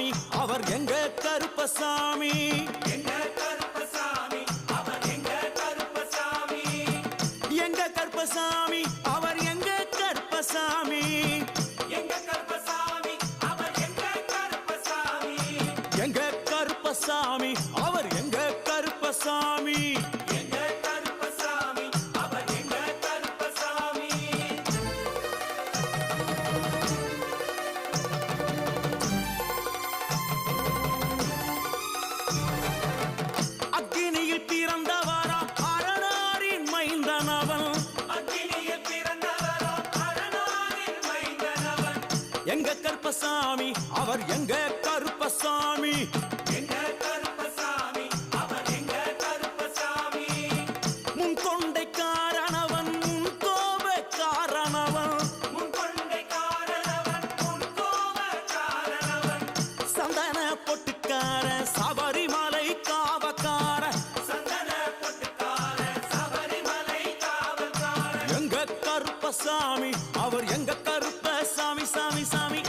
கருப்பசாமி அவர் எங்க கருப்பசாமி எங்க கருப்பசாமி அவர் எங்க கருப்பசாமி எங்க கருப்பசாமி அவர் எங்க கருப்பசாமி எங்க கருப்பசாமி அவர் எங்க கருப்பசாமி எங்க கருப்பசாமி அவர் எங்க கருப்பசாமி எங்க கருப்பசாமி அவர் எங்க கருப்பசாமி அக்கினியில் பிறந்தவரா அரணாரின் மைந்தனவன் அக்கினியில் பிறந்தவரோ அரணாரின் மைந்தனவன் எங்க கருப்பசாமி அவர் எங்க கருப்பசாமி எங்க கருப்பசாமி அவர் எங்க கருப்பசாமி முன் கொண்டை காரணவன் முன் கோப காரணவன் முன்கொண்டை காரணவன் முன்கோப காரணவன் சந்தன பொட்டுக்கார சபரிமலை காவக்கார சந்தன பொட்டுக்கார சபரிமலை காவல்காரன் எங்க கருப்பசாமி அவர் எங்க கருப்பசாமி சாமி சாமி